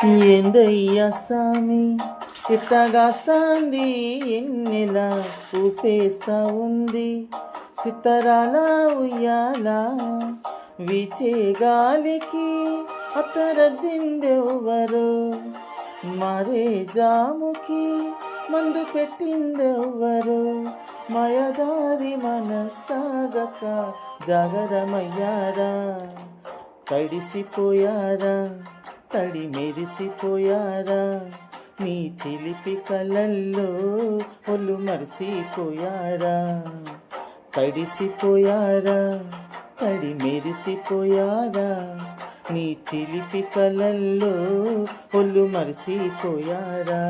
ఏందయ్యా సామి ఇట్టగాస్తాంది ఎన్నెల ఊపేస్తా ఉంది సితరాల ఉయ్యాల వీచే గాలికి అతరద్దిందెవ్వరు మరే జాముకి మందు పెట్టిందెవ్వరు మాయదారి మనసాగక జాగరమయ్యారా తడిసిపోయారా తడి మెరిసిపోయారా నీ చిలిపి కలల్లో ఒళ్ళు మరిసిపోయారా తడిసిపోయారా తడి మెరిసిపోయారా నీ చిలిపి కలల్లో ఒళ్ళు మరిసిపోయారా